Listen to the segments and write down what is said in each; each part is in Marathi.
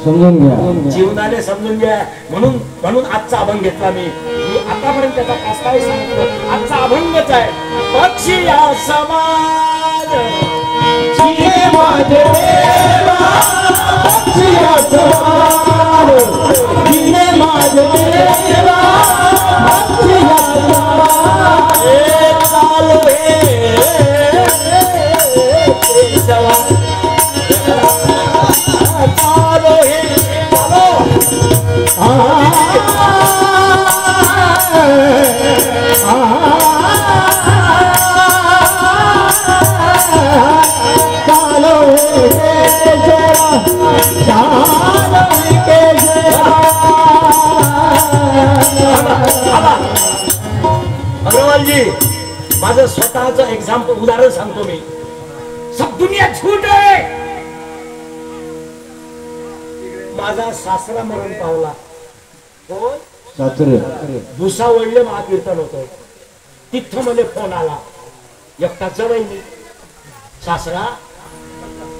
समजून घ्या, जीवनाने समजून घ्या. म्हणून म्हणून आजचा अभंग घेतला मी आतापर्यंत त्याचा कास्ताही सांगितलं. आजचा अभंगच आहे. पक्षी या समाज जिये माझे देवा, पक्षी या समाज जिये माझे देवा, पक्षी या समाज चालो हे केशवा, चालो हे चालो अग्रवालजी, माझं स्वतःचं एक्झाम्पल उदाहरण सांगतो मी. सब दुनिया झूठ आहे. माझा सासरा मरण पावला. कोण? सासरे. भुसावळले महाकीर्तन होतं. तिथं मला फोन आला. एकटाच वहिनी, सासरा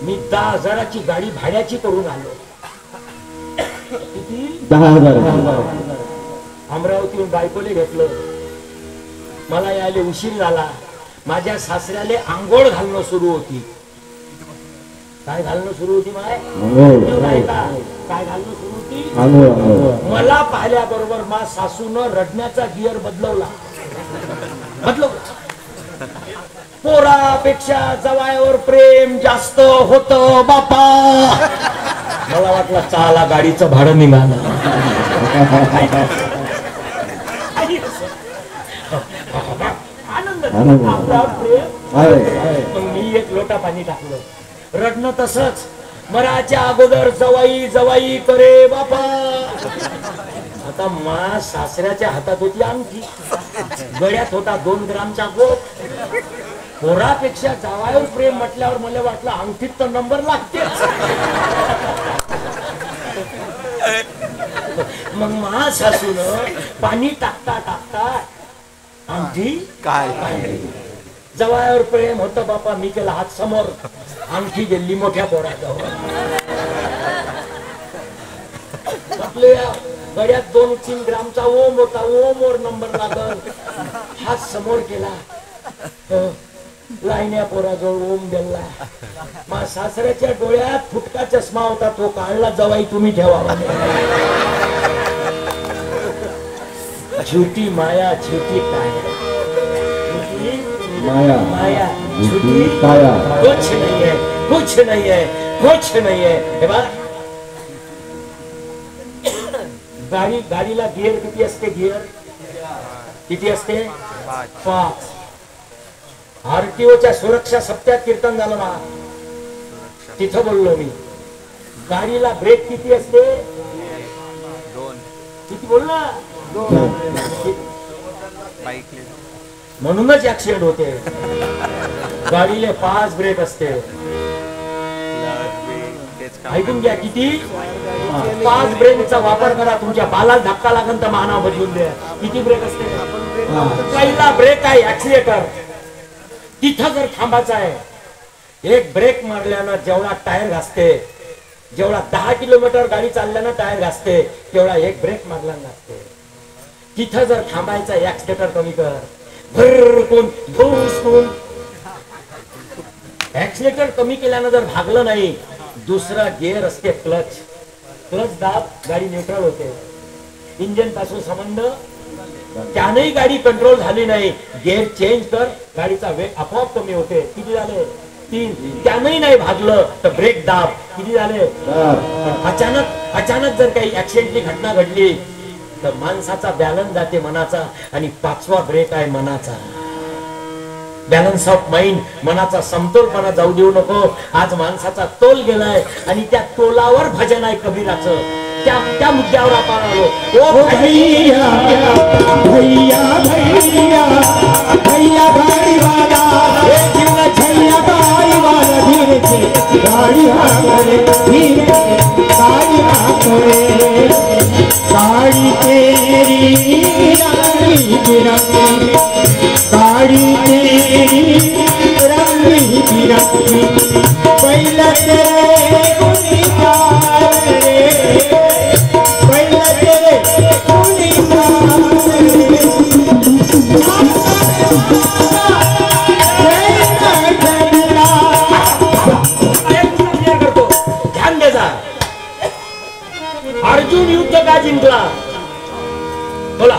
मी 10,000ची गाडी भाड्याची करून आलो. किती? 10,000. अमरावतीहून बायकोले घेतलं. मला यायला उशीर झाला. माझ्या सासऱ्याले आंघोळ घालणं सुरू होती. काय घालणं सुरू होती? माय काय घालणं सुरू होती? मला पाहिल्याबरोबर मा सासूनं रडण्याचा गिअर बदलवला. पोरापेक्षा जवायावर प्रेम जास्त होत बापा. मला वाटलं चाला गाडीचं भाडं निघालं. आनंद आपला प्रेम. मग मी एक लोटा पाणी टाकलं. रडणं तसंच. मराच्या अगोदर जवाई जवाई करे बापा. आता मा सासऱ्याच्या हातात होती अंगठी, गळ्यात होता 2 ग्रामचा गोप. पोरापेक्षा जावायवर प्रेम म्हटल्यावर मला वाटलं अंगठीत तर नंबर लागतेच. मग मा सासून पाणी टाकता टाकता अंगठी काय जवायावर प्रेम होतं बापा. मी केला हात समोर, अंगठी गेली मोठ्या पोराजवळ. आपल्या गळ्यात 2-3 ग्रामचा ओम होता. ओमवर नंबर लागल. हात समोर केला. लाईन्या पोराजवळ ओम गेला. मा सासऱ्याच्या डोळ्यात फुटका चष्मा होता. तो काढला. जवाई तुम्ही ठेवा. झूठी माया झूठी काया, माया माया झूठी काया. कुछ नहीं है, कुछ नहीं है, कुछ नहीं है. हे बघ, गाडीला गिअर किती असते? गिअर किती असते? 5. आरटीओच्या सुरक्षा सप्त्यात कीर्तन झालं ना, तिथं बोललो मी. गाडीला ब्रेक किती असते? 2. किती बोलला? 2. म्हणूनच ऍक्सिडेंट होते. गाडीले 5 ब्रेक असते. ऐकून घ्या, किती? 5 ब्रेकचा वापर करा. तुमच्या बाला धक्का लागन तर मानाव बदलून द्या. किती ब्रेक असते? पहिला ब्रेक आहे ऍक्सिलेटर. तिथं जर थांबायचं आहे, एक ब्रेक मारल्यानं जेवढा टायर घासते, जेवढा 10 किलोमीटर गाडी चालल्यानं टायर घासते, तेवढा एक ब्रेक मारल्यानं घासते. तिथं जर थांबायचं, ऍक्सिलेटर कमी कर. भरकून भूसकून ऍक्सिलेटर कमी केल्यानं जर भागलं नाही, दुसरा गिअर असते क्लच. क्लच दाब, गाडी न्यूट्रल होते. इंजिन पासून संबंध, त्यानंही गाडी कंट्रोल झाली नाही, गिअर चेंज कर, गाडीचा वेग आपोआप कमी होते. किती झाले? 3. त्यानंही नाही भागलं तर ब्रेक दाब. किती झाले? अचानक जर काही ऍक्सिडेंटची घटना घडली तर माणसाचा बॅलन्स जाते मनाचा. आणि 5वा ब्रेक आहे मनाचा. बॅलन्स ऑफ माइंड, मनाचा समतोलपणा जाऊ देऊ नको. आज माणसाचा तोल गेलाय आणि त्या तोलावर भजन आहे कबीराचं. त्या मुद्द्यावर आपण आलो. ओ भैया भैया भैया भैया गाडी वाला, भैया गाडी वाला, धीरे से गाडी हाकरे, धीरे गाडी हाकरे. गाड़ी तेरी रंगी बिरंगी, गाड़ी तेरी रंगी बिरंगी, बैल तेरे गुनी गाए रे, अर्जुन युद्ध का जिंकला? बोला,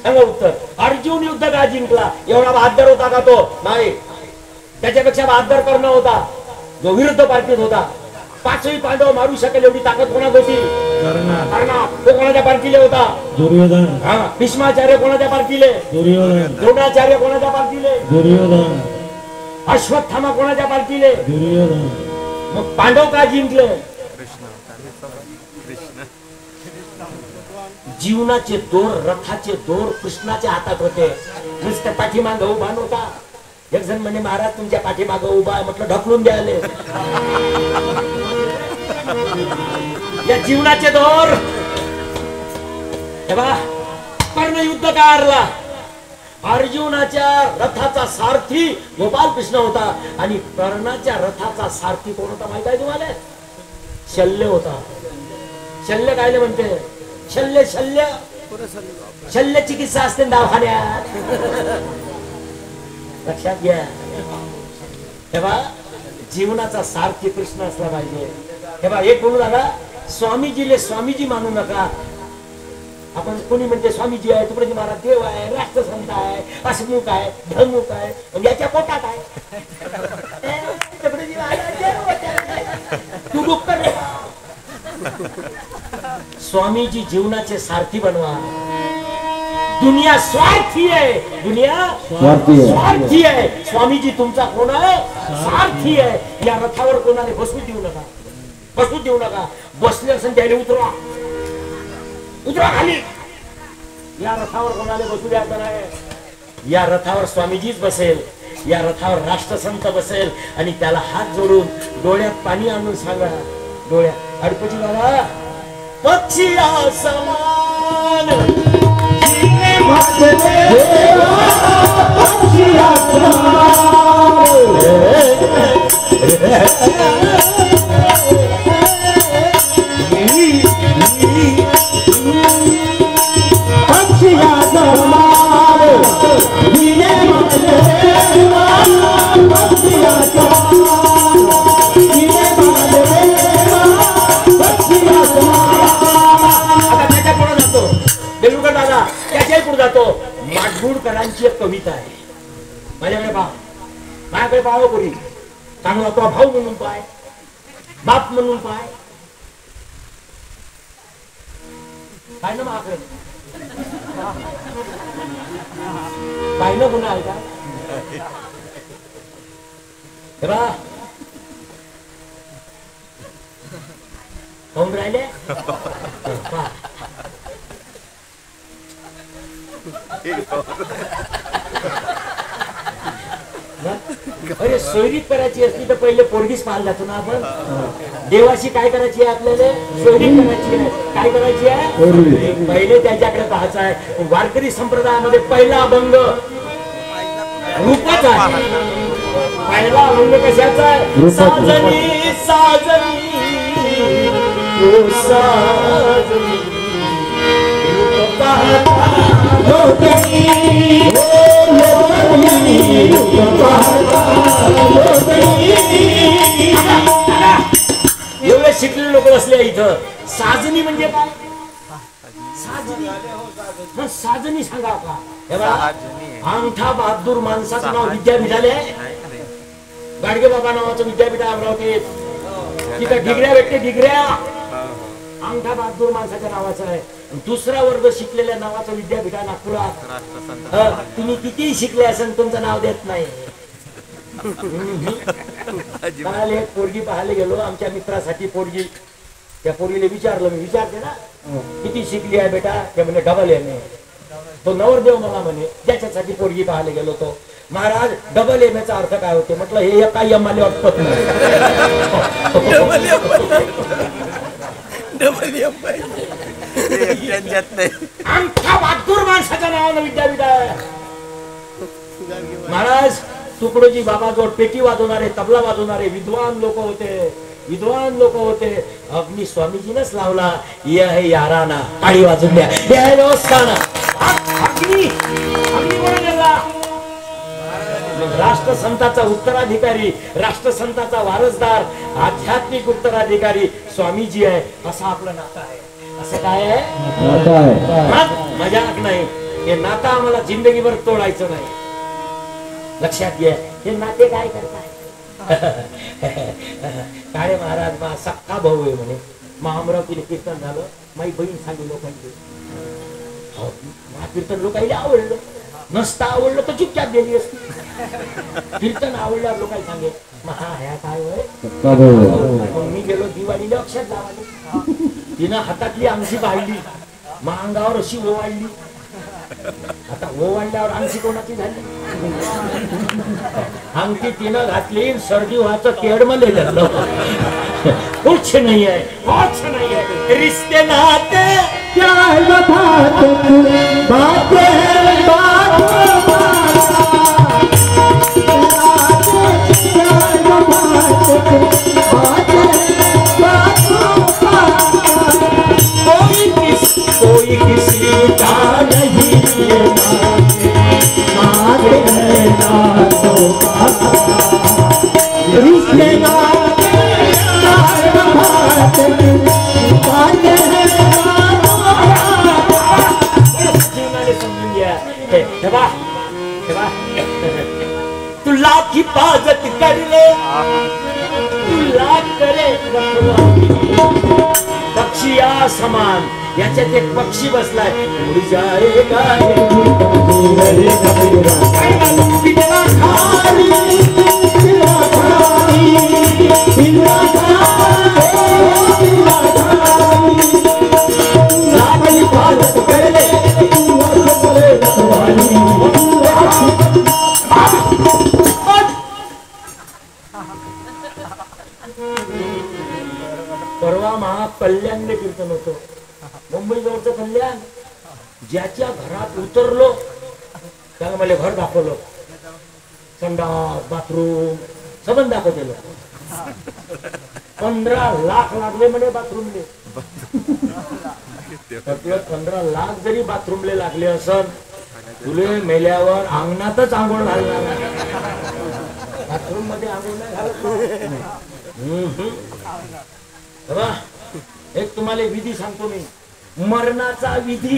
सांगा उत्तर. अर्जुन युद्ध का जिंकला? एवढा बहादर होता का तो? नाही. त्याच्यापेक्षा बहादर कर्ण होता, जो विरुद्ध पार्टीत होता. पाचही पांडव मारू शकेल एवढी ताकद कोणात होती? कर्ण. तो कोणाच्या पार्टीले होता? दुर्योधन. हा. भीष्माचार्य कोणाच्या पार्टीले? दुर्योधन. द्रोणाचार्य कोणाच्या पार्टीले? दुर्योधन. अश्वत्थामा कोणाच्या पार्टीले? दुर्योधन. मग पांडव का जिंकले? जीवनाचे दोर, रथाचे दोर कृष्णाच्या हातात होते. नुसतं पाठीमाग उभा नव्हता. एक जण म्हणे, महाराज तुमच्या पाठीमाग उभा आहे. म्हटलं ढकलून द्याले. या जीवनाचे दोर. तेव्हा कर्ण युद्ध का हरला? अर्जुनाच्या रथाचा सारथी गोपाल कृष्ण होता आणि कर्णाच्या रथाचा सारथी कोण होता माहित आहे तुम्हाला? शल्य होता. शल्य काय म्हणते? शल्य शल्य शल्य चिकित्सा असते दवाखान्यात. लक्षात घ्या. तेव्हा जीवनाचा सारथी कृष्ण असला पाहिजे. तेव्हा एक बोलू नका, स्वामीजीले स्वामीजी मानू नका. आपण कोणी म्हणते स्वामीजी आहे, तुकडोजी महाराज देव आहे, राष्ट्रसंत आहे, हसमुख आहे, धमुख आहे, याच्या पोटात आहे. तुकडोजी महाराज देव आहे. तू गुप्त रे. स्वामीजी जीवनाचे सारथी बनवा. दुनिया स्वार्थी आहे. दुनिया स्वार्थी आहे. स्वामीजी तुमचा कोण आहे? सारथी आहे. या रथावर कोणाने बसू देऊ नका. बसू देऊ नका. बसले असेल त्याने उतरवा. उतरा खाली. या रथावर कोणाला बसू द्यायचं नाही. या रथावर स्वामीजीच बसेल. या रथावर राष्ट्रसंत बसेल आणि त्याला हात जोडून डोळ्यात पाणी आणून सांगा, डोळ्यात अडपची बाबा, पक्षी समान जातो. माडगुळकरांची एक कविता आहे. माझ्याकडे पहा, माझ्याकडे पाहावं कोणी चांगला तो भाऊ म्हणून पाय, बाप म्हणून पाय. काय ना महाकडे पाहिलं गुन्हा आहे का? होऊन राहिले. अरे सोयरीक करायची असली तर पहिले पोरगीच पाहायला जातो ना आपण. देवाशी काय करायची आहे आपल्याला? सोयरीक करायची आहे. काय करायची आहे? पहिले त्याच्याकडे पाहायचं आहे. वारकरी संप्रदायामध्ये पहिला अभंग रूपच आहे. पहिला अभंग कशाचा आहे? साजनी साजनी ओ साजनी रूप पाहता लोकनी एवढे शिकलेले लोक बसले इथं. साजनी म्हणजे काय? साजनी साजनी सांगा का? अंगठा बहादूर माणसाचं नाव विद्यापीठाले आहे. गाडगे बाबा नावाचं विद्यापीठ आहे अमरावतीत. तिथं डिग्र्या भेटते. डिग्र्या अंगठा बहादूर माणसाच्या नावाचं आहे. दुसरा वर्ग शिकलेल्या नावाचं विद्यापीठ आहे नागपुरात. तुम्ही कितीही शिकले असेल तुमचं नाव देत नाही. काल एक पोरगी पाहायला गेलो आमच्या मित्रासाठी. पोरगी, त्या पोरीला विचारलं, मी विचारते ना किती शिकली आहे बेटा? ते म्हणे डबल एम ए. तो नवरदेव मला म्हणे ज्याच्यासाठी पोरगी पाहायला गेलो तो, महाराज डबल एम चा अर्थ काय होते? म्हटलं हे एका यमाले अटपत नाही. बहादूर माणसाच्या नावानं विद्यापीठ आहे. महाराज तुकडोजी बाबा जोड पेटी वाजवणारे, तबला वाजवणारे विद्वान लोक होते. विद्वान लोक होते. अग्नी स्वामीजीनच लावला. ये आहे याराना, टाळी वाजून द्या. हे आहे व्यवस्थाना. अग्नी अग्नी कोण गेला? राष्ट्रसंताचा उत्तराधिकारी, राष्ट्रसंताचा वारसदार, आध्यात्मिक उत्तराधिकारी स्वामीजी आहे, असं आपलं नातं आहे. असं काय आहे? मजाक नाही. हे नातं आम्हाला जिंदगीभर तोडायचं नाही. लक्षात घ्या. हे नाते काय करताय? काळे महाराज मा सक्का भाऊ आहे म्हणे. अमरावतीला कीर्तन झालं, माझी बहीण सांगे लोकांची कीर्तन लोकांना आवडलं. नसता आवडलं तर चुपचाप गेली असती. कीर्तन आवडल्यावर लोकांना सांगे महा ह्या काय होय. मी गेलो दिवाळीला अक्षर लावायला, तिनं हातातली अंगठी काढली, अंगावर अशी ओवाळली. आता ओवाळल्यावर अंगठी कोणाची झाली? अंगठी तिनं घातली, सर्दी व्हायचं केड मध्ये लागलं. कुछ नहीं है, कुछ नहीं है. रिश्ते नाते क्या बात कोई किसी का नहीं तू लाख हिफाजत कर ले, तू लाख करे पक्षिया समान. याच्यात एक पक्षी बसलाय. उड जाएगा परवा महाकल्याणने कीर्तन होतं. मुंबई जवळचं कल्याण. ज्याच्या घरात उतरलो त्याला मला घर दाखवलं. संडास, बाथरूम सबंध दाखवते. 15 लाख लागले म्हणे बाथरूमले. 15 लाख जरी बाथरूमले लागले असन, तुले मेल्यावर अंगणातच आंघोळ घालणार. बाथरूम मध्ये आंघोळ नाही घालत. एक तुम्हाला विधी सांगतो मी. मरणाचा विधी,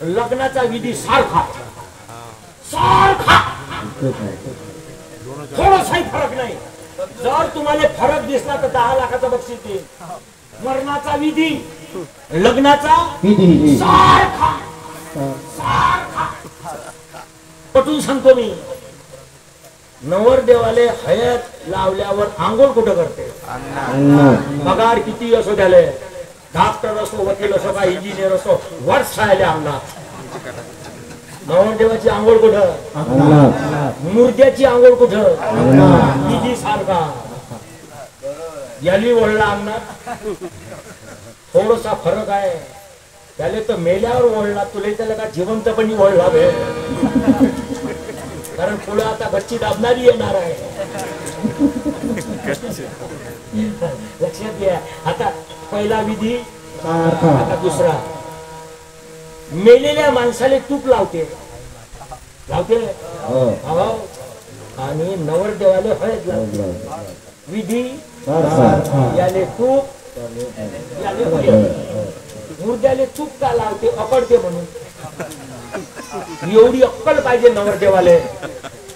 लग्नाचा विधी सारखा सारखा, थोडासाही फरक नाही. जर तुम्हाला फरक दिसला तर 10 लाखाचा बक्षीस देईल. मरणाचा विधी, लग्नाचा विधी सारखा सारखा. पटून सांगतो मी. नवरदेवाले हयात लावल्यावर आंघोळ कुठं करते? पगार किती असो त्याले, डॉक्टर असो, वकील असो, का इंजिनियर असो, वर्ष आले अंगणात. नवरदेवाची आंघोळ कुठं? मुर्द्याची आंघोळ कुठं? विधी सारखा. याली वळला अंगणात. थोडासा फरक आहे. त्याले तर मेल्यावर वळला, तुला त्याला का जिवंतपणी वळला बे. कारण पुढे आता गच्ची दाबणारी येणार आहे. लक्षात घ्या. आता पहिला विधी, आता दुसरा. मेलेल्या माणसाले तूप लावते आणि नवरदेवाले हळद लावते. विधी याले तूप, याले मुर्द्याले तूप का लावते? अकडते म्हणून. एवढी अक्कल पाहिजे नवरदेवाले.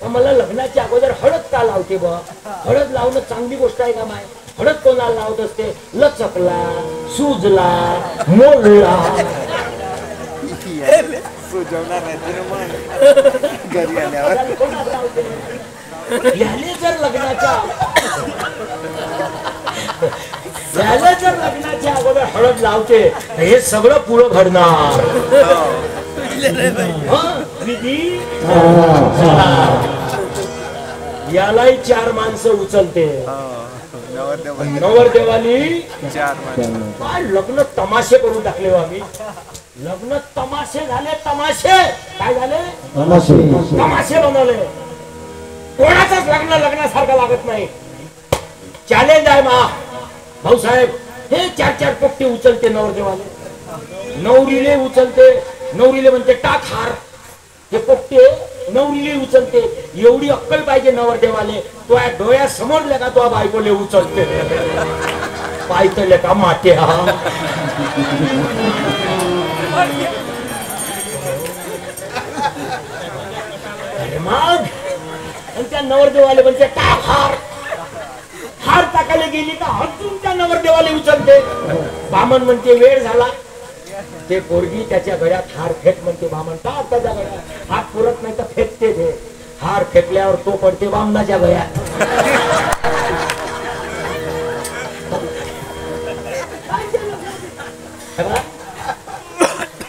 मला लग्नाच्या अगोदर हळद का लावते बा? हळद लावणं चांगली गोष्ट आहे का माय? हळद कोणाला लावत असते? लचकला, सुजला, मोडला. याले जर लग्नाच्या अगोदर हळद लावते, हे सगळं पुढं घडणार. विधी यालाही 4 माणसं उचलते. नवरदेवाली काय लग्न तमाशे करून टाकले हो आम्ही. लग्न तमाशे झाले. तमाशे काय झाले? तमाशे बनवले. कोणाचंच लग्न लग्नासारखं लागत नाही. चॅलेंज आहे मा भाऊसाहेब. हे 4 पोट्टे उचलते नवरदेवाले. नवरीले उचलते. नवरीले म्हणते टाक हार. हे पोट्टे नवरीले उचलते. एवढी अक्कल पाहिजे नवरदेवाले. तो या डोळ्या समोरले का तो बायकोले उचलते. पायतले का माट्या. अरे मग आणि त्या नवरदेवाले म्हणजे टाक हार टाकायला गेली का अजून त्या नवरदेवाले उचलते. बामण म्हणते वेळ झाला. ते पोरगी त्याच्या गळ्यात हार फेक म्हणते. बामण टाक त्याच्या गळ्यात. हात पुरत नाही तर फेकते ते. हार फेकल्यावर तो पडते बामणाच्या गळ्यात.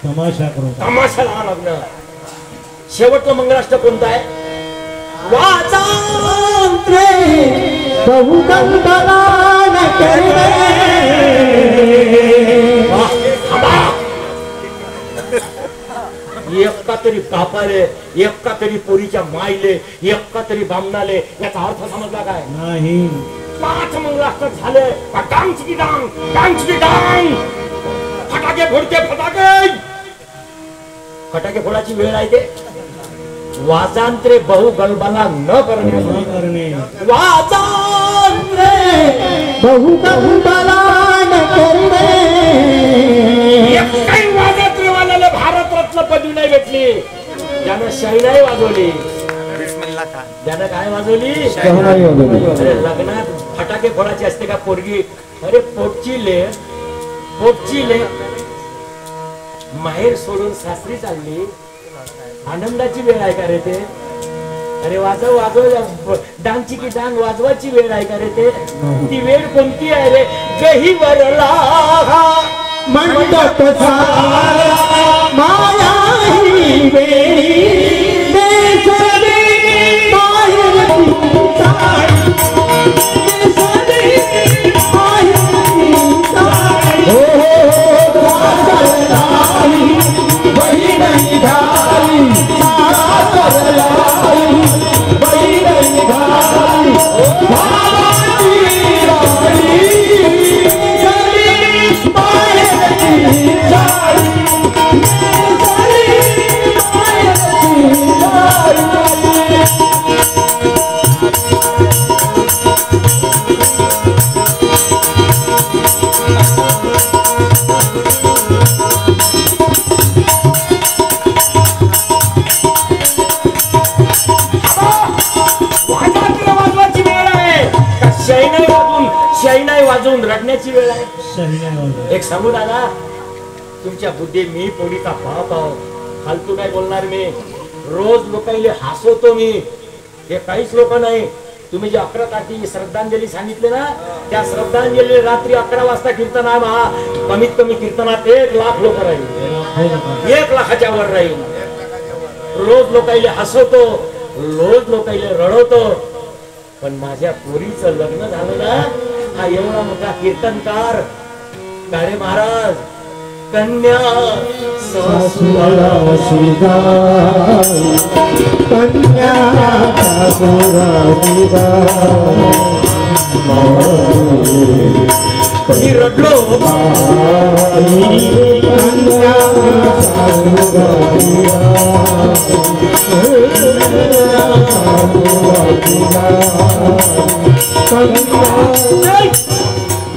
तमाशा करू. तमाशा लहान लग्न. शेवटचं मंगलाष्टक कोणतं आहे? वाजंत्रे बहुगंधलान करणे. एक्का तरी बापाले, एक्का तरी पोरीच्या मायले, एक्का तरी बामणाले. याचा अर्थ समजला काय? नाही. 5 मंगलाष्टक झाले. डांग चिकी डांग, डांग चिकी डांग. फटाके फोडते फटाके. फटाके फोडायची वेळ आहे ते. वाजांत्रे बहु गलबला न करणे. वाजांत्रे बहुगंधलान करणे. एकही वाजंत्रेवाल्याला भारत रत्न पदवी नाही भेटली. त्यानं शहनाई वाजवली. बिस्मिल्लाह खान. त्यानं काय वाजवली? अरे लग्नात फटाके फोडायचे असते का पोरगी? अरे पोटची ले माहेर सोडून सासरी चालली. आनंदाची वेळ आहे का रे ते? अरे वाजव डांगची की डांग वाजवायची वेळ आहे का रे ते? ती वेळ कोणती आहे रे? गहीवरला मंडप सारा माया ही वेळी बेसरी मायेची साडी. बेसरी मायेची साडी. हो सासरलाई बहीण निघाली. सासरलाई बहीण निघाली. भावाची राणी सरी मायेची साडी. सरी मायेची साडी. वाजवायची वेळ आहे का शहनाई वाजवून रडण्याची वेळ आहे? एक सांगू दादा, तुमच्या बुद्धी मी पोरीचा बाप आहो. फालतू काय बोलणार मी? रोज लोकांना हसवतो मी. हे काहीच लोक नाही. तुम्ही जे 11 तारखेची श्रद्धांजली सांगितले ना, त्या श्रद्धांजली रात्री 11 वाजता कीर्तन आहे महा. कमीत कमी कीर्तनात 1 लाख लोक राहील. 1 लाखाच्या वर राहील. रोज लोकांना हसवतो, रोज लोकांना रडवतो. पण माझ्या पोरीचं लग्न झालं ना, हा एवढा मोठा कीर्तनकार काळे महाराज कन्या सासुला शिगाई. कन्या सासुला शिगाई. मी रडलो. कन्या सासुला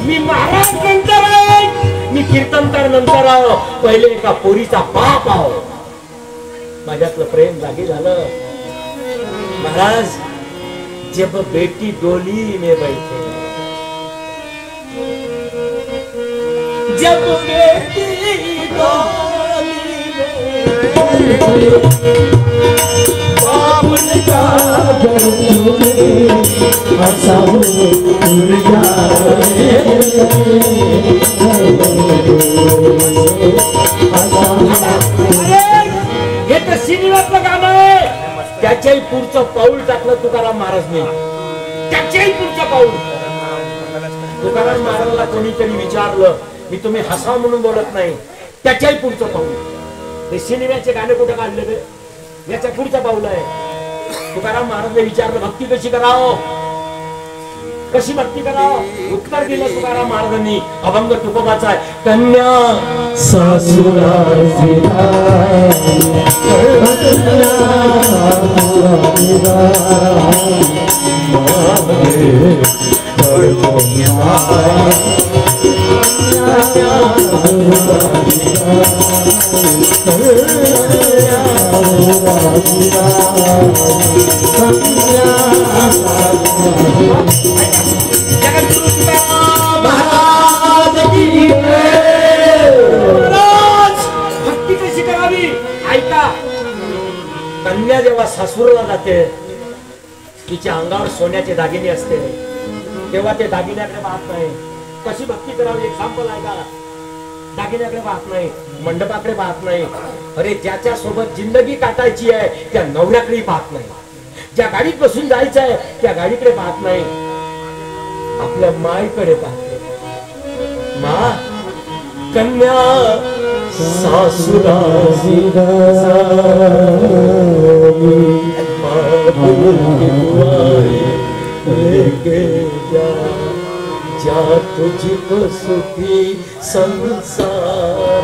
मी महाराज नंतर आहे, मी कीर्तनकार नंतर आहो. पहिले एका पोरीचा बाप आहो. माझ्यातलं प्रेम जागी झालं. महाराज जब बेटी डोली में बैठे, जब बेटी डोली में बाबुल का हे तर सिनेमातलं गाणं आहे. त्याच्याही पुढचं पाऊल टाकलं तुकाराम महाराजने. त्याच्याही पुढचं पाऊल. तुकाराम महाराजला कोणीतरी विचारलं, मी तुम्ही हसा म्हणून बोलत नाही, त्याच्याही पुढचं पाऊल. हे सिनेमाचे गाणे कुठे काढले ते? याच्या पुढचं पाऊल आहे. तुकाराम महाराजने विचारलं, भक्ती कशी करावं? कशी भक्ती करावं? उत्तर दिलं तुकाराम महाराजांनी, अभंग तुकोबाचा आहे. कन्या सासुराची भक्ती कशी करावी? ऐका, कन्या जेव्हा सासूरला जाते, तिच्या अंगावर सोन्याचे दागिने असते, तेव्हा ते दागिन्याकडे पाहत नाही. कशी भक्ती करावी? एक्झाम्पल ऐका. दागिन्याकडे पाहत नाही, मंडपाकडे पाहत नाही. अरे ज्याच्या सोबत जिंदगी काटायची आहे त्या नवऱ्याकडे पाहत नाही, ज्या गाडीत बसून जायचं आहे त्या गाडीकडे पाहत नाही, आपल्या माईकडे पाहते. मा कन्या सासुराची लेके जा तुझको सुखी संसार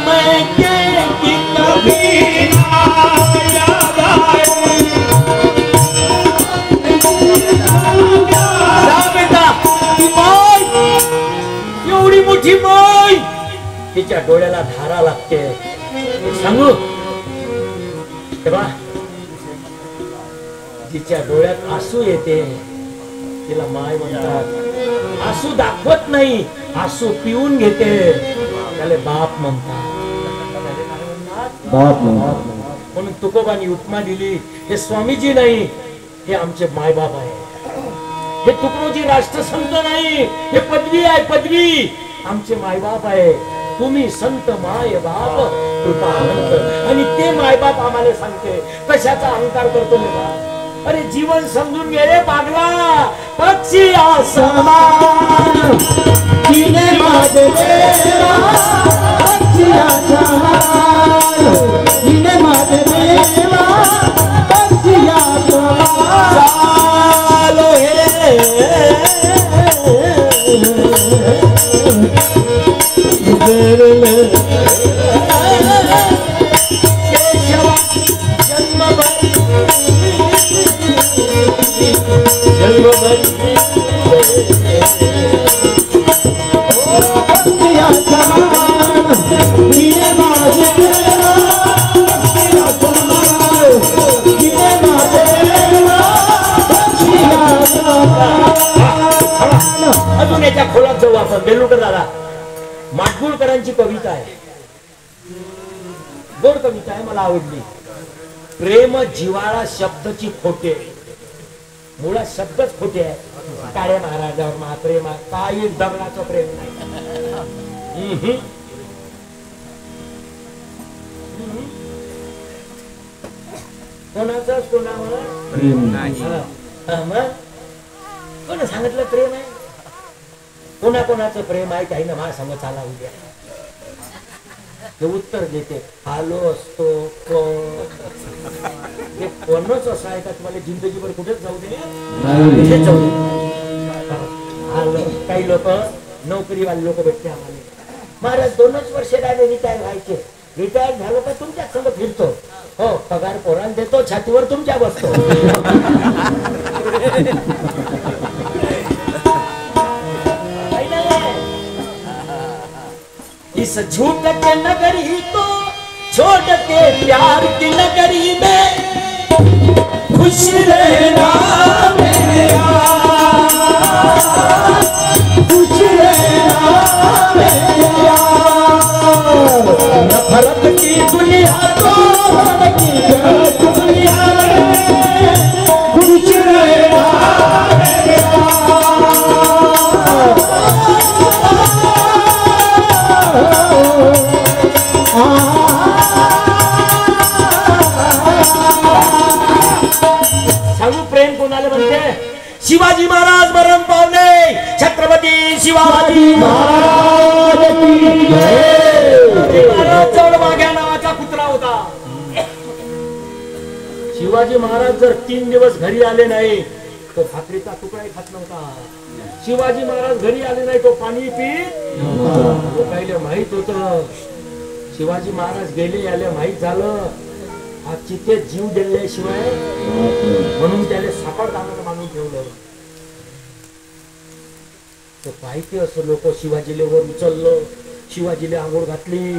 मैं की कभी एवढी मोठी माय, तिच्या डोळ्याला धारा लागते. सांगू तेव्हा तिच्या डोळ्यात आसू येते, तिला माय म्हणतात. आसू दाखवत नाही, आसू पिऊन घेते, त्याला बाप म्हणतात. म्हणून तुकोबांनी उपमा दिली, हे स्वामीजी नाही, हे आमचे मायबाप आहे. हे तुकडोजी राष्ट्रसंत नाही, हे पदवी आहे, पदवी. आमचे मायबाप आहे. तुम्ही संत माय बाप कृपा अनंत. आणि ते मायबाप आम्हाला सांगते कशाचा अहंकार करतो बघा. अरे जीवन समजून घे रे पागला. पक्षी आसमान तिने माझे देवा पक्षी आसमान, तिने माझे देवा पक्षी आसमान. चालो हे केशवा जन्मभर अजून याच्या खोलात जाऊ आपण. बेलुकर दादा माडगुळकरांची कविता आहे, गोड कविता आहे, मला आवडली. प्रेम जिवाळा शब्दची खोटे, मुळात शब्दच खोटे आहे. काळ्या महाराजावर महाप्रेम आहे, काही दगडाचं प्रेम नाही. कोणाचं कोणावर प्रेम नाही. कोण सांगितलं प्रेम आहे? कोणाकोणाचं प्रेम आहे काही ना मला सांग चाला उद्या. ते उत्तर देते आलो असतो हे कोणच असं आहे का तुम्हाला जिंदगीभर कुठेच जाऊ दे, कुठेच जाऊ दे. आलो काही लोक नोकरीवाले लोक भेटते आम्हाला, महाराज 2च वर्ष राहिले रिटायर व्हायचे. रिटायर झालो का तुमच्या संग फिरतो, हो पगार पोरांना देतो, छातीवर तुमच्या बसतो. इस झूठ के नगरी को छोड़ के प्यार की नगरी में खुश रहना मेरे यार, खुश रहना मेरे यार. नफरत की दुनिया को दुनिया खुश रहना मेरे सांगू प्रेम कोणाला म्हणते? शिवाजी महाराज मरण पावले, छत्रपती शिवाजी महाराज की जय. चौडमाग्या नावाचा कुत्रा होता. शिवाजी महाराज जर 3 दिवस घरी आले नाही तो भाकरीचा तुकडाही खात नव्हता. शिवाजी महाराज घरी आले नाही तो पाणी पीत तो पहिले माहित होत. शिवाजी महाराज गेले आले माहित झालं हा चितेत जीव दिल्याशिवाय, म्हणून त्याला सापडदानाला मानून ठेवलं. तो पाहिजे असं लोक शिवाजीला वर उचललं, शिवाजीला आंघोळ घातली,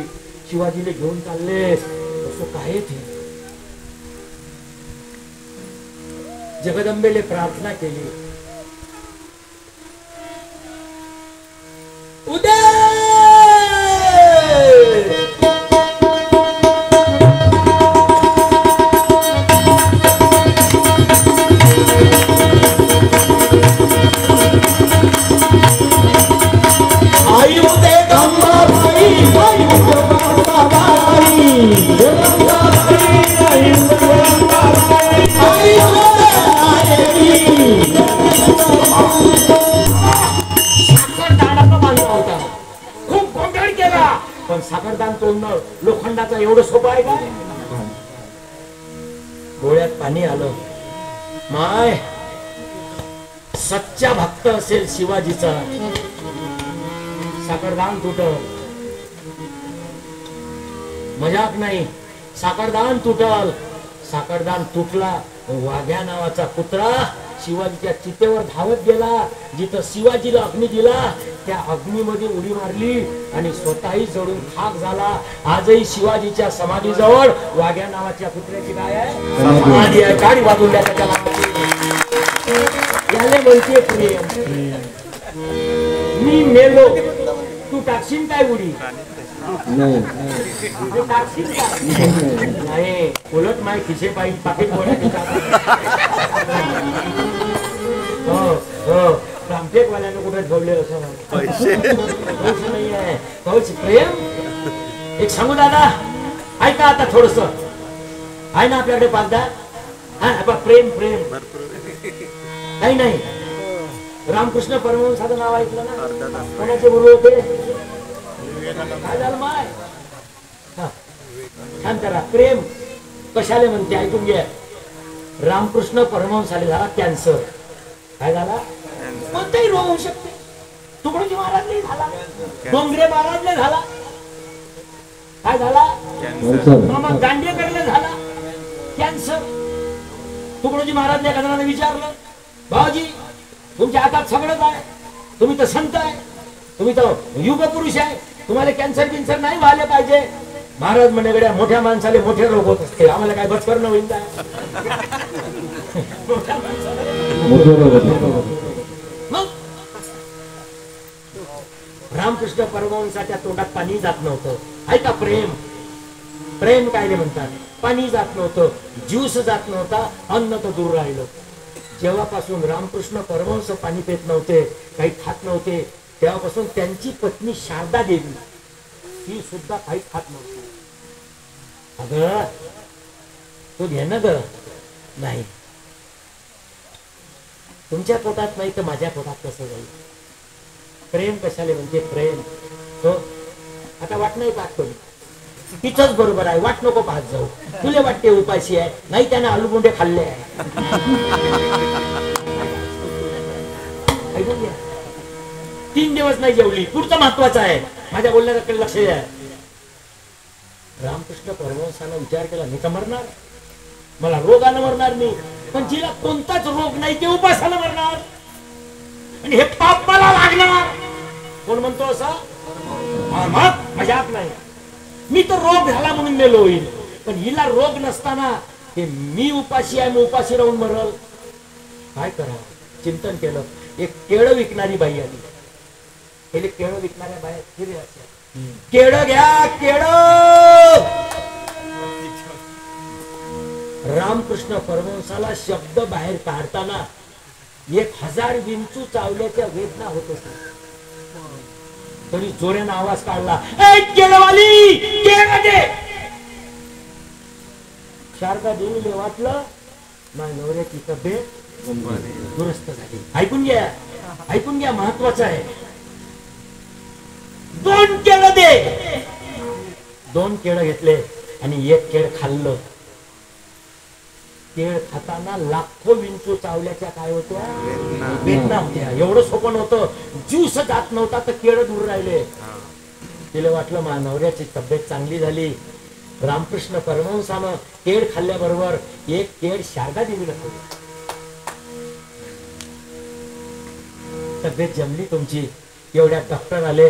शिवाजीला घेऊन चालले. असं काय ते जगदंबेले प्रार्थना केली, उदय पण साखरदान तोडणं लोखंडाचा एवढं सोपं आहे काय? डोळ्यात पाणी आलं. माय सच्चा भक्त असेल शिवाजीचा, साखरदान तुटल, मजाक नाही, साखरदान तुटल. साखरदान तुटला, वाघ्या नावाचा कुत्रा शिवाजीच्या चितेवर धावत गेला. जिथं शिवाजीला अग्नी दिला त्या अग्नीमध्ये उडी मारली आणि स्वतःही जळून खाक झाला. आजही शिवाजीच्या समाधीजवळ वाघ्या नावाच्या कुत्र्याची काय आहे? समाधी आहे. गाडी वाजून द्या त्याच्या याले म्हणते प्रेम. मी मेलो तू टाकशील काय उडी? नाही, उलट माय खिशे पाहिजे पाकिट रामटेकवाल्यानं कुठे ठेवले असं नाही आहे. प्रेम एक सांगू दादा, ऐका आता थोडस आहे ना आपल्याकडे पाचदा. हा प्रेम प्रेम काही नाही. रामकृष्ण परमहंसाचं नाव ऐकलं ना? कोणाचे गुरु होते? काय झालं माय? छान करा. प्रेम कशाला म्हणते ऐकून घ्या. रामकृष्ण परमहंसाला झाला कॅन्सर. काय झाला? कोणताही रोग होऊ शकते. तुकडोजी महाराजला झाला, डोंगरे महाराजला झाला. काय झाला? मग दांडेकरला झाला कॅन्सर. तुकडोजी महाराजने एखाद्याने विचारलं, भाऊजी तुमच्या हातात सगळंच आहे, तुम्ही तर संत आहे, तुम्ही तर युग पुरुष आहे, तुम्हाला कॅन्सर बिन्सर नाही व्हायला पाहिजे. महाराज म्हणे गड्या मोठ्या माणसाले मोठे रोग होत असते, आम्हाला काय बचकर न होईल काय? रामकृष्ण परमहंसाच्या तोंडात पाणी जात नव्हतं. ऐका प्रेम, प्रेम काय म्हणतात? पाणी जात नव्हतं, ज्यूस जात नव्हता, अन्न तर दूर राहिलं. जेव्हापासून रामकृष्ण परमहंस पाणी पित नव्हते, काही खात नव्हते, तेव्हापासून त्यांची पत्नी शारदा देवी ती सुद्धा काही खात नव्हती. अगं तू घे ना ग. नाही, तुमच्या पोटात नाही तर माझ्या पोटात कसं जाईल? प्रेम कशाला म्हणजे प्रेम? हो आता वाट नाही पाहत कोणी, तिथंच बरोबर आहे. वाट नको पाहत जाऊ. तुला वाटते उपाशी आहे, नाही त्याने आलूबोंडे खाल्ले आहे. 3 दिवस नाही जेवली. पुढचं महत्वाचं आहे, माझ्या बोलण्याकडे लक्ष द्या. रामकृष्ण परमहंसानं विचार केला, मी तर मरणार, मला रोगानं मरणार मी, पण जिला कोणताच रोग नाही ते उपासानं मरणार आणि हे पाप मला लागणार. कोण म्हणतो असं? मजाक नाही. मी तर रोग झाला म्हणून मेलो होईल, पण हिला रोग नसताना ते मी उपाशी आहे, मी उपाशी राहून मरल. काय करावं? चिंतन केलं. एक केळं विकणारी बाई आली. पहिले केळं विकणाऱ्या बाया फिरे असे, केळं घ्या केळं. रामकृष्ण परमहंसाला शब्द बाहेर काढताना 1000 विंचू चावल्याच्या वेदना होत होत्या. तरी जोराने आवाज काढला, ए केळवाली केळं दे. शारदा देवीला वाटलं माझ्या नवऱ्याची तब्येत दुरुस्त झाली. ऐकून घ्या, ऐकून घ्या, महत्वाचं आहे. 2 केळं दे. 2 केळं घेतले आणि 1 केळ खाल्लं. केळ खाताना लाखो विंचू चावल्याच्या काय होत्या, वेदना होत्या. एवढं सोपं नव्हतं, ज्यूस जात नव्हता तर केळ दूर राहिले. तिला वाटलं नवऱ्याची तब्येत चांगली झाली. रामकृष्ण परमहंसानं केळ खाल्ल्याबरोबर एक केळ शारदा देवीला खाल्लं. तब्येत जमली तुमची. एवढ्या डॉक्टर आले,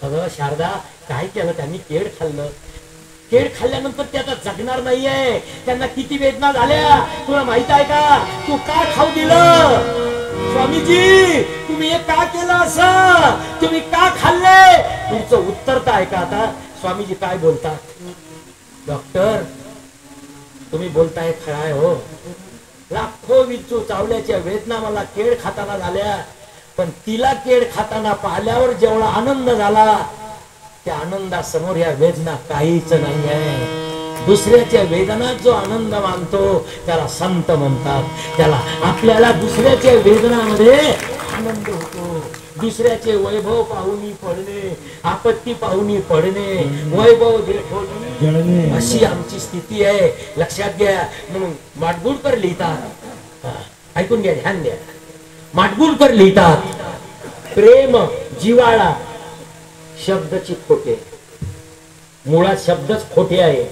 अगं शारदा काय केलं त्यांनी, केळ खाल्लं. केळ खाल्ल्यानंतर ते आता जगणार नाहीये, त्यांना किती वेदना झाल्या तुला माहित आहे का? तू का खाऊ दिलं? स्वामीजी तुम्ही हे का केलं, असं तुम्ही का खाल्ले? तुमचं उत्तर तर ऐका आता. स्वामीजी काय बोलतात? डॉक्टर तुम्ही बोलताय खरं आहे हो, लाखो विंचू चावल्याच्या वेदना मला केळ खाताना झाल्या, पण तिला केळ खाताना पाहिल्यावर जेवढा आनंद झाला त्या आनंदासमोर या वेदना काहीच नाही आहे. दुसऱ्याच्या वेदनात जो आनंद मानतो त्याला संत म्हणतात. त्याला आपल्याला दुसऱ्याच्या वेदनामध्ये आनंद होतो. दुसऱ्याचे वैभव पाहुनी पडणे, आपत्ती पाहुनी पडणे, वैभव देखवणे, अशी आमची स्थिती आहे. लक्षात घ्या. म्हणून माडगुळकर लिहितात, ऐकून घ्या, ध्यान द्या. माडगुळकर लिहितात, प्रेम जिव्हाळा शब्दची खोटे. मुळात शब्दच खोटे आहे.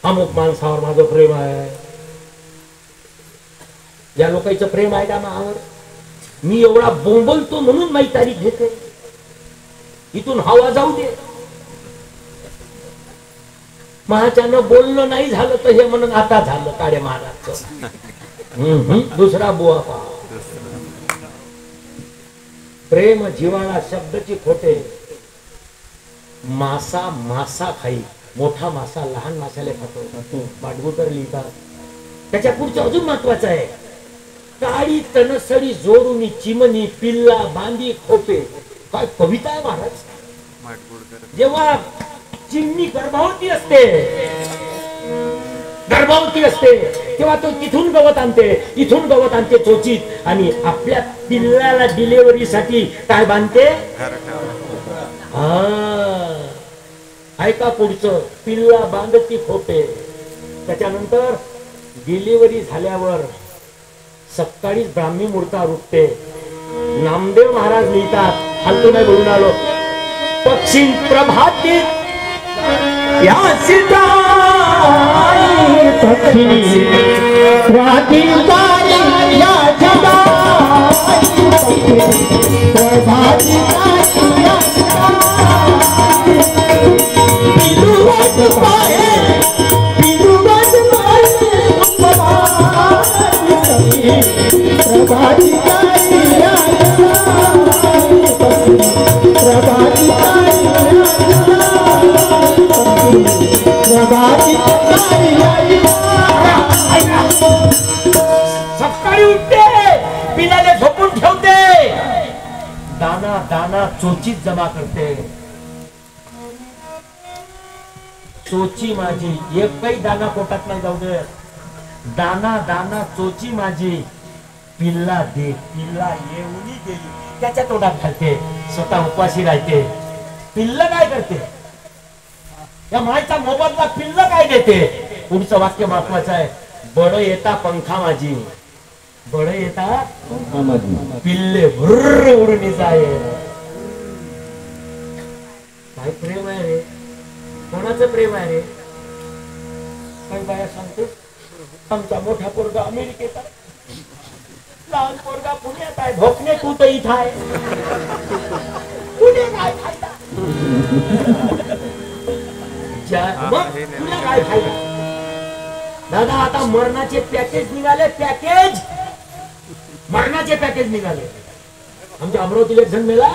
अमुक माणसावर माझं प्रेम आहे. या लोकांचं प्रेम आहे का मावर? मी एवढा बोंबलतो म्हणून माझी तारीख घेते. इथून हवा जाऊ दे. महाच्यानं बोलणं नाही झालं तर हे म्हणून आता झालं काळे महाराजचं. दुसरा बुवा पहा. प्रेम जिव्हाळा शब्दची खोटे. मासा मासा खाई, मोठा मासा लहान माशाला खातो. माडगुळकर लिहितात. त्याच्या पुढचं अजून महत्वाचं आहे. काळी तणसळी जोडून चिमणी पिल्ला बांधी खोपे. काय कविता आहे महाराज. जेव्हा चिमणी गर्भवती असते तेव्हा तो तिथून गवत आणते, इथून गवत आणते चोचीत, आणि आपल्या पिल्लाला डिलिव्हरीसाठी काय बांधते? ऐका पुढचं. पिल्ला बांधती खोपे. त्याच्यानंतर डिलिव्हरी झाल्यावर सकाळीच ब्राह्मी मुहूर्तावर उठते. नामदेव महाराज लिहितात, फालतू नाही बोलून आलो. पक्षी प्रभाती या सीता पक्षी प्राधिकारी या जगा प्रभाती या पिलुवत पाए पिलुवत पाए प्रभाती या प्रभाती सकाळी उठते, पिलाने झोपून ठेवते, दाना दाना चोचीत जमा करते. चोची माझी, एकही दाना पोटात नाही जाऊ दे. दाना दाना चोची माझी, पिल्ला दे. पिल्ला येऊनी गेली त्याच्या तोंडात घालते, स्वतः उपाशी राहते. पिल्ल काय करते? या मायचा मोबदला पिल्ल काय देते? पुढचं वाक्य महत्वाचं आहे. बळ येता पंखा माझी, बळ येता पिल्ले भुर्र उडून जाय. काय प्रेम आहे रे? कोणाचं प्रेम आहे रे? काही बाया सांगते, आमचा मोठा पोरगा अमेरिकेत आहे, लहान पोरगा पुण्यात आहे, भोकणे तू तर इथं आहे. पुणे काय खायला? तुला काय खायला? दादा आता मरणाचे पॅकेज निघाले. पॅकेज मरणाचे पॅकेज निघाले. आमच्या अमरावतीला एक जण मेला,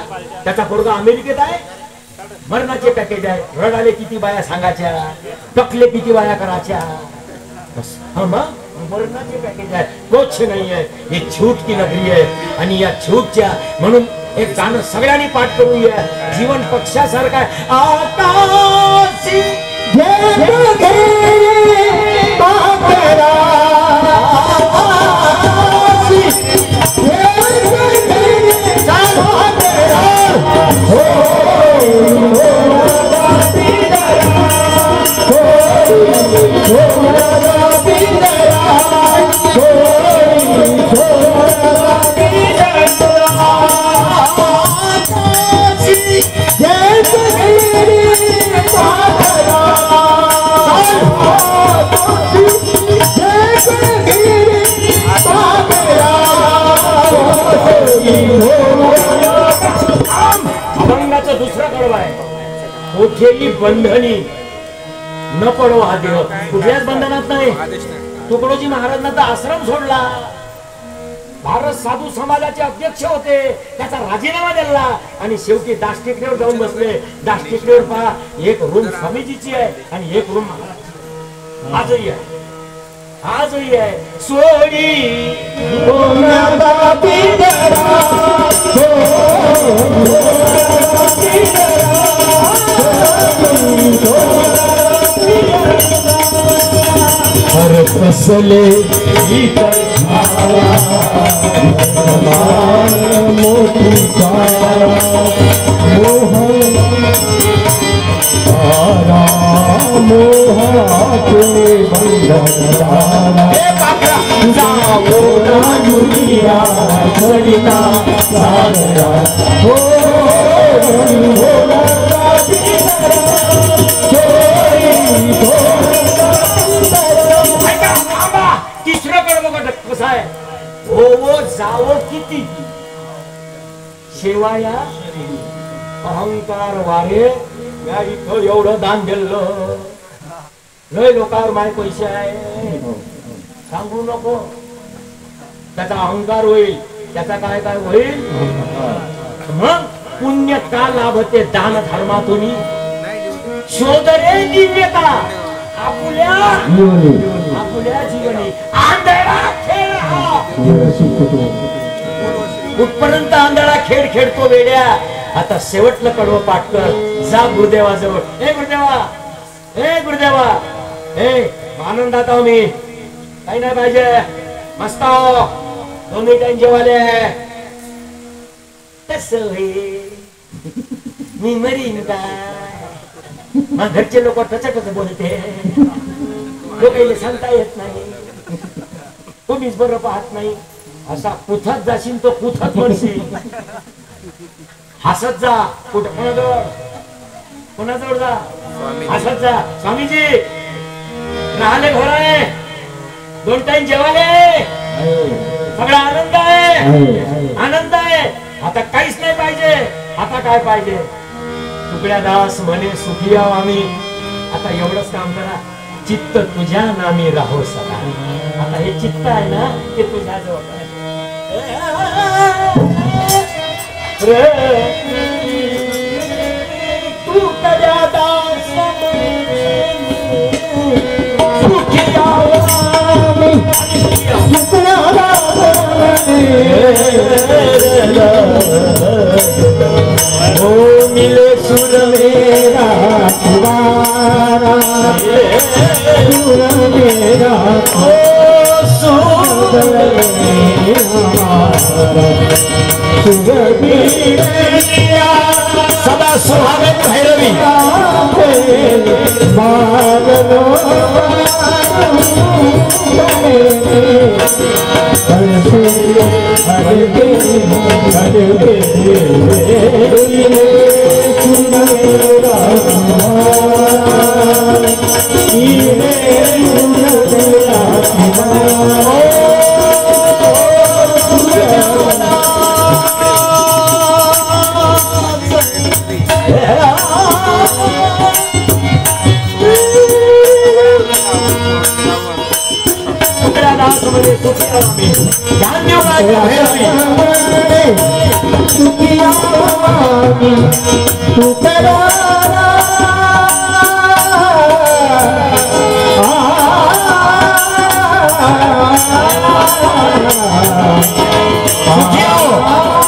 त्याचा पोरगा अमेरिकेत आहे, मरणाचे पॅकेज आहे. रडाले किती बाया सांगायच्या, टकले किती बाया करायच्या. मरणाचे पॅकेज आहे, कुछ नाही आहे. हे झूठ की नगरी आहे. आणि या झूठच्या म्हणून एक गाणं सगळ्यांनी पाठ करूया. जीवन पक्षासारखा आकाशी हो कोठेही बंधनी न पडो हा देह. कुठल्याच बंधनात नाही. तुकडोजी महाराजांना तर आश्रम सोडला. भारत साधू समाजाचे अध्यक्ष होते, त्याचा राजीनामा दिला आणि शेवटी दासटेकडीवर जाऊन बसले. दासटेकडीवर पहा, एक रूम स्वामीजीची आहे आणि एक रूम महाराजांची. आजही आहे, आजही आहे. सोडी हर कसले मोठी मोहाचे दुनिया सरिता सागरा हो तिसरं कडबं कसं आहे. हो जावो किती शेवाया अहंकार वारे. या इथं एवढं दान दिलं, लय लोकांवर माय पैसे आहे सांगू नको. त्याचा अहंकार होईल, त्याचा काय काय होईल. मग पुण्य का लाभते दान धर्मातून. शोध रे दिव्यता आपुल्या आपुल्या जीवनी. आंधळा खेळ हा कुठपर्यंत आंधळा खेळ खेळतो वेड्या. आता शेवटलं कडवं पाठ कर. जा गुरुदेवाजवळ. हे गुरुदेवा, हे गुरुदेवा, हे आनंदात आहो मी, काही नाही पाहिजे, मस्त आहो, दोन्ही टाइम जेवाले. तस मी मरीन का. मग घरचे लोक टचटच बोलते, लोकांना सांगता येत नाही, तुम्हीच बरं पाहत नाही. असा कुथत जाशील तो कुथत म्हणशील. हसत जा. कुठं कोणाजवळ कोणाजवळ जा, हसत जा. स्वामीजी राहिले घर आहे, दोन टाइम जेवाले, सगळा आनंद आहे, आनंद आहे. आता काहीच नाही पाहिजे. आता काय पाहिजे. तुकड्या दास म्हणे सुखी आहो आम्ही. आता एवढंच काम करा, चित्त तुझ्या नामी राहो सदा. आता हे चित्त आहे ना, ते तुझ्या जवळ आहे. तू कड्या दास सुखी आहो आम्ही. ओ मिले सुर मेरा तुम्हारा, सुर मेरा ओ सुर मेरा सदा सुहागन भैरवी. मागनो तू करा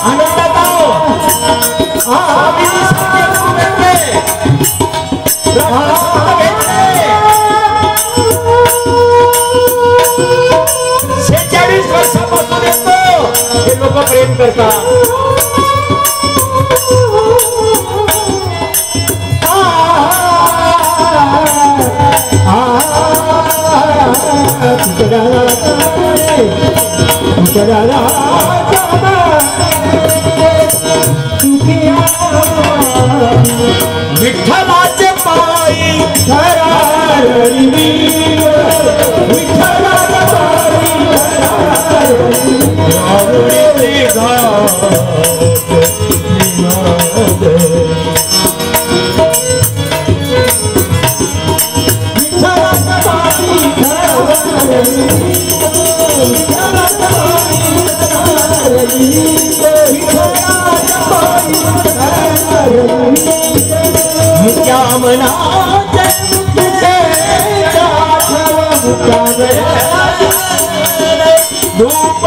आनंदात आहो. वर्षापासून येतो हे लोक प्रेम करतात. विठ्ठलाचे पायी कामना तुझे धूप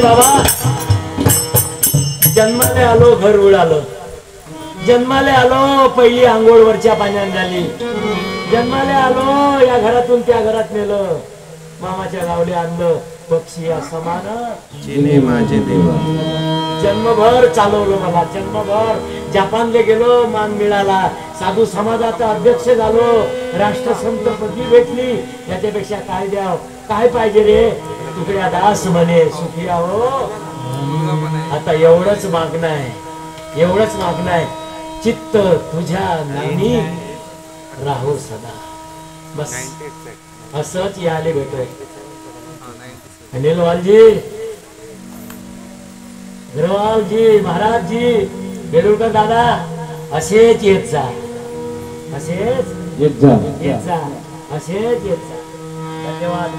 बाबा जन्माले आलो घर उडालं, जन्माले आलो पहिली आंघोळ वरच्या पाण्यात झाली, जन्माले आलो या घरातून त्या घरात नेलं, मामाच्या गावले आणलं पक्षी या समान जिने माझे देवा. जन्मभर चालवलं मला, जन्मभर जपानले गेलो मान मिळाला, साधू समाजाचा अध्यक्ष झालो, राष्ट्रसंत पदवी भेटली, याच्यापेक्षा काय द्याव, काय पाहिजे रे, तुकड्या दास म्हणे सुखी आहो. आता एवढंच मागणं आहे, एवढंच मागणं आहे, चित्त तुझ्या नामी राहो सदा. बस असंच याले भेटोय. अनिलवालजी, ग्रवालजी, महाराजजी, बेलुरकर दादा असेच येत जा, असेच येत जा, असेच येत जा. धन्यवाद.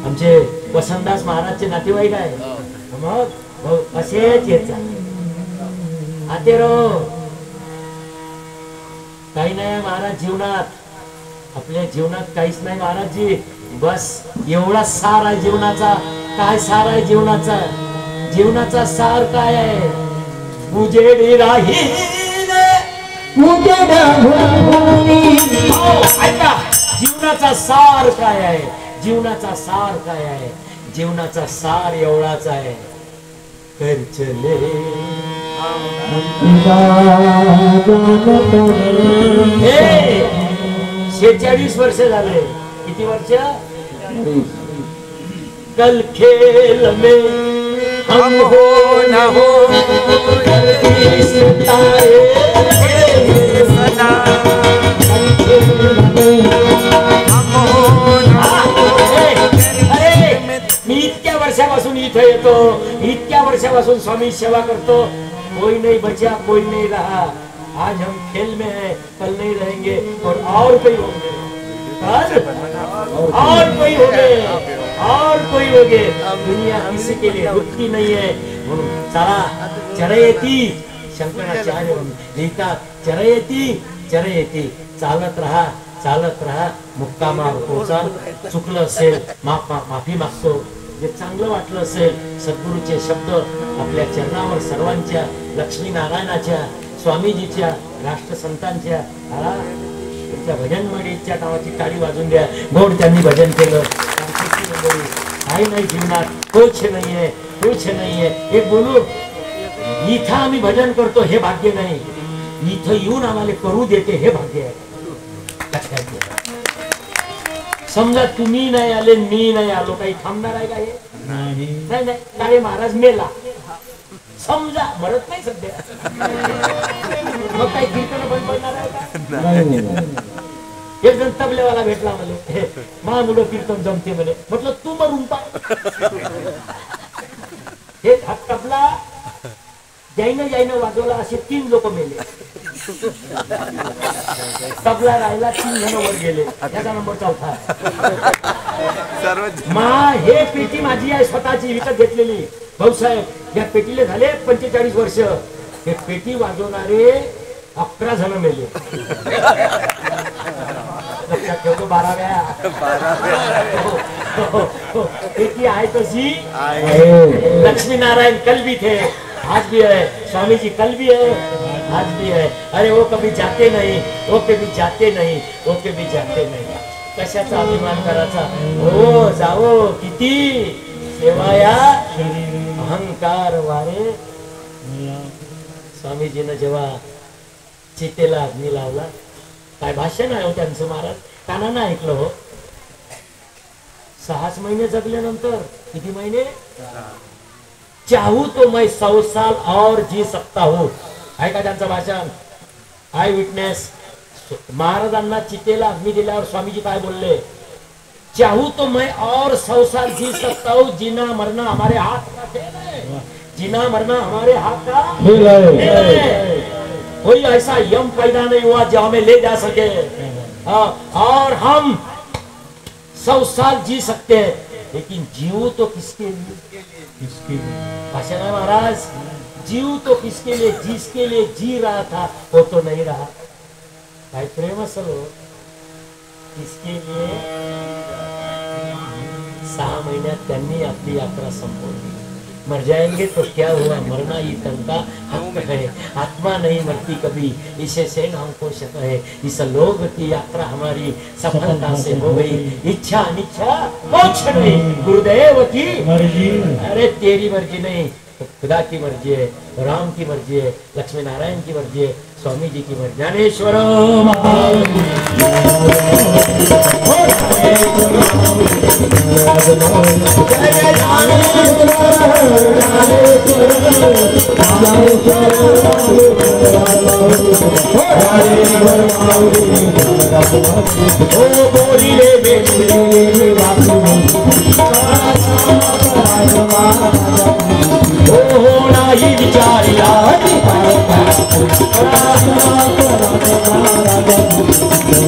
आमचे वसंतदास महाराजचे नातेवाईक आहे, मग असेच येत जा. आतेरो काही नाही महाराज जीवनात, आपल्या जीवनात काहीच नाही महाराजजी, बस एवढा सार आहे जीवनाचा. काय सार आहे जीवनाचा, जीवनाचा सार काय आहे, उजेडी राही ऐका, जीवनाचा सार काय आहे, जीवनाचा सार काय आहे, जीवनाचा सार एवढाच आहे, कर चले 46 वर्ष झाले. किती वर्ष? कल खेल में हम हो न हो मी इतक्या वर्षापासून इथे येतो, इतक्या वर्षापासून स्वामी सेवा करतो, कोई नहीं बचा कोई नहीं रहा. आज हम खेल में हैं, कल नहीं रहेंगे और कोई होंगे, और कोई होंगे, और कोई होंगे. दुनिया किसी के लिए रुकती नहीं है. चला चरयती, शंकराचार्य लिहितात, चरयती चालत राहा, चालत राहा, मुक्कामावर पोचाल. चुकलं असेल माफी मागतो, जे चांगलं वाटलं असेल सद्गुरूचे शब्द आपल्या चरणावर सर्वांच्या, लक्ष्मीनारायणाच्या, स्वामीजीच्या, राष्ट्रसंतांच्या, त्यांच्या भजन मंडळीच्या नावाची टाळी वाजून द्या. गोड त्यांनी भजन केलं. काही नाही जीवनात, कुछ नाहीये, कुछ नाहीये. एक बोलू, इथं आम्ही भजन करतो हे भाग्य नाही, इथं येऊन आम्हाला करू देते हे भाग्य आहे. समजा तुम्ही नाही आले, मी नाही आलो, काही थांबणार आहे का हे? नाही नाही. काळे महाराज मेला समजा, मरत नाही सध्या, मग काही कीर्तन बंद पडणार आहे का? एक जण तबलेवाला भेटला मला, मा मुलं कीर्तन जमते म्हणे. म्हटलं तू मरून पा. हे तबला जाईनं वाजवला, असे 3 लोक मेले. तबला राहिला, 3 जण वर गेले. याचा नंबर 4था. मा हे पेटी माझी आहे, स्वतःची विकत घेतलेली. भाऊसाहेब या पेटीले झाले 45 वर्ष. हे पेटी वाजवणारे 11 जण मेले. लक्षात ठेवतो, 12व्या पेटी आहे तशी. लक्ष्मीनारायण कल भी थे, आज भी है. स्वामी जी कल भी है, आज भी है. अरे वो कभी जाते नहीं, वो कभी जाते नहीं, वो कभी जाते नहीं. कशाचा अभिमान करायचा? हो जाओ, किती सेवाया अहंकार वारे. स्वामीजीनं जेव्हा चितेला अग्नी लावला, काय भाषण आहे हो त्यांचं महाराज, कानानं ऐकलं हो. 6 महिने जगल्यानंतर, किती महिने? चाहू तो मैं 100 साल और जी सकता हूं. ऐका त्यांचं भाषण. I witness. महाराजांना चितेला अग्नी दिल्यावर स्वामीजी काय बोलले? चाहू तो मैं और 100 साल जी सकता हूं, जीना मरना हमारे हाथ का खेल है, जीना मरना हमारे हाथ का खेल है. कोई ऐसा यम पैदा नहीं हुआ जो हमें ले जा सके। और हम 100 साल जी सकते हैं, लेकिन जीव तो किसके लिए? भाषण है महाराज, जीव तो किसके लिए? जिसके लिए जी रहा था वो तो नहीं रहा। भाई प्रेम असलो किसके लिए? 6 महिन्यात त्यांनी आपली यात्रा संपवली। मर जाएंगे तो क्या हुआ, मरना ही तन का हक है, आत्मा नहीं मरती कभी, इसे से हमको शक है। इस लोग की यात्रा हमारी सफलता से हो गई, इच्छा अनिच्छा कुछ नहीं, गुरुदेव की मर्जी। अरे तेरी मर्जी नहीं, तो खुदा की मर्जी है, राम की मर्जी है, लक्ष्मी नारायण की मर्जी है, स्वामी जी की मर्जी। ज्ञानेश्वर ही विचारिया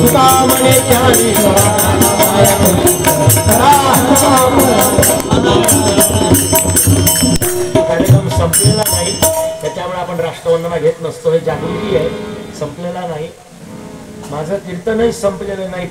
कामने ज्ञानी कार्यक्रम संपलेला नाही, त्याच्यामुळे आपण राष्ट्रवंदना घेत नसतो, हे जागृती आहे। संपलेला नाही, माझं कीर्तनही संपलेलं नाही।